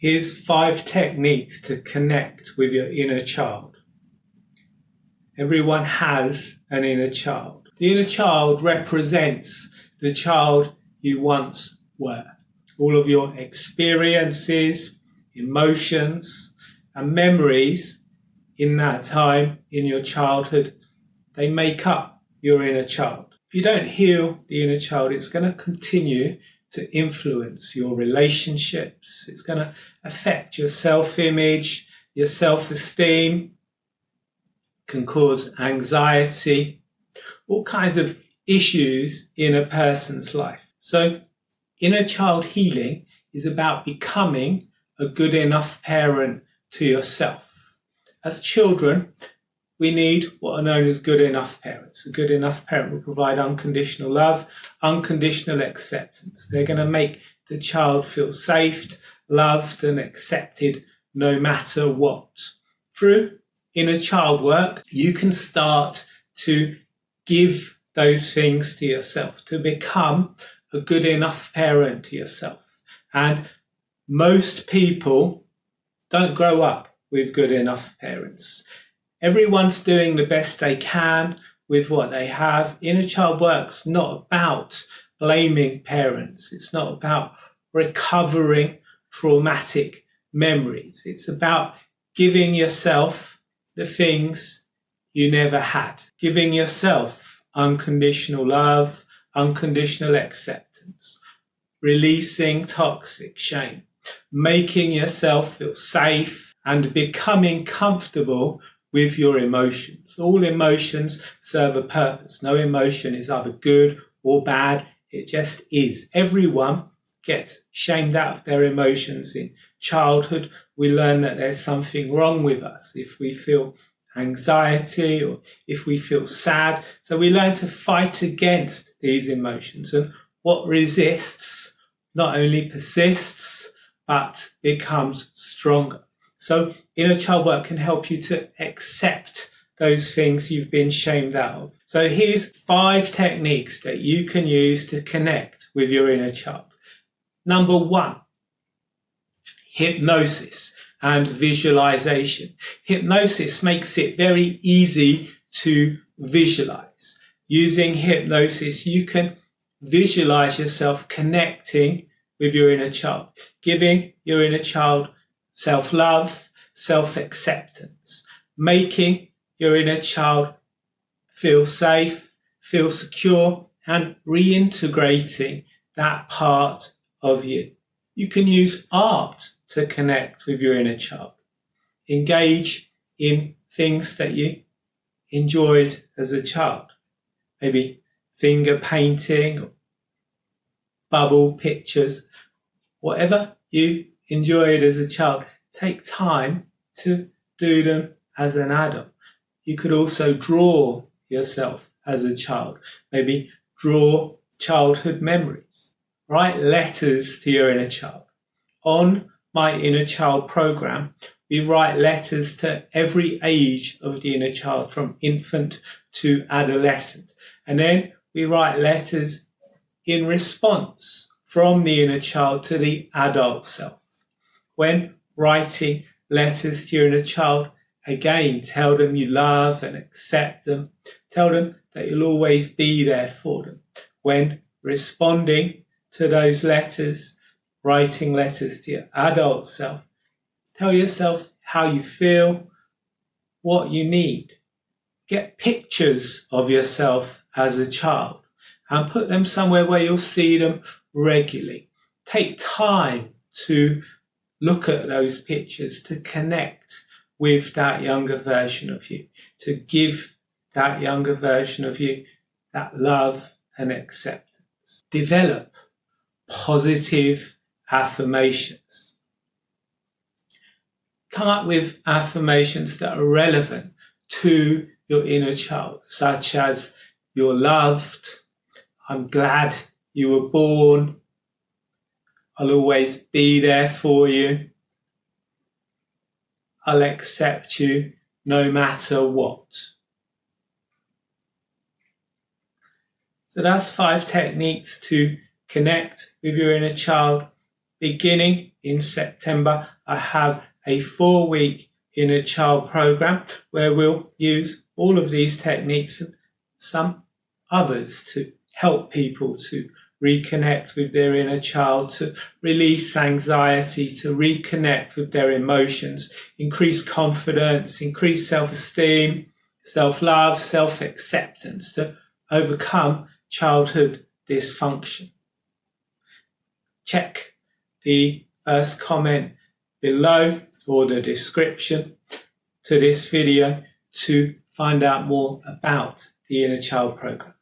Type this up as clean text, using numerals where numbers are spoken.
Here's 5 techniques to connect with your inner child. Everyone has an inner child. The inner child represents the child you once were. All of your experiences, emotions, and memories in that time in your childhood, they make up your inner child. If you don't heal the inner child, it's going to continue to influence your relationships. It's going to affect your self-image, your self-esteem, can cause anxiety, all kinds of issues in a person's life. So inner child healing is about becoming a good enough parent to yourself. As children, we need what are known as good enough parents. A good enough parent will provide unconditional love, unconditional acceptance. They're going to make the child feel safe, loved and accepted no matter what. Through inner child work, you can start to give those things to yourself, to become a good enough parent to yourself. And most people don't grow up with good enough parents. Everyone's doing the best they can with what they have. Inner child work's not about blaming parents. It's not about recovering traumatic memories. It's about giving yourself the things you never had. Giving yourself unconditional love, unconditional acceptance, releasing toxic shame, making yourself feel safe and becoming comfortable with your emotions. All emotions serve a purpose. No emotion is either good or bad. It just is. Everyone gets shamed out of their emotions in childhood. We learn that there's something wrong with us if we feel anxiety or if we feel sad. So we learn to fight against these emotions. And what resists not only persists, but becomes stronger. So inner child work can help you to accept those things you've been shamed out of. So here's 5 techniques that you can use to connect with your inner child. Number 1, hypnosis and visualization. Hypnosis makes it very easy to visualize. Using hypnosis, you can visualize yourself connecting with your inner child, giving your inner child self-love, self-acceptance, making your inner child feel safe, feel secure, and reintegrating that part of you. You can use art to connect with your inner child. Engage in things that you enjoyed as a child. Maybe finger painting, or bubble pictures, whatever you enjoyed as a child. Take time to do them as an adult. You could also draw yourself as a child. Maybe draw childhood memories. Write letters to your inner child. On my inner child program, we write letters to every age of the inner child, from infant to adolescent. And then we write letters in response from the inner child to the adult self. When writing letters to your inner child, again, tell them you love and accept them. Tell them that you'll always be there for them. When responding to those letters, writing letters to your adult self, tell yourself how you feel, what you need. Get pictures of yourself as a child and put them somewhere where you'll see them regularly. Take time to look at those pictures, to connect with that younger version of you, to give that younger version of you that love and acceptance. Develop positive affirmations. Come up with affirmations that are relevant to your inner child, such as you're loved, I'm glad you were born, I'll always be there for you, I'll accept you no matter what. So that's 5 techniques to connect with your inner child. beginning in September, I have a 4-week inner child program where we'll use all of these techniques and some others to help people to reconnect with their inner child, to release anxiety, to reconnect with their emotions, increase confidence, increase self-esteem, self-love, self-acceptance, to overcome childhood dysfunction. Check the first comment below or the description to this video to find out more about the Inner Child Program.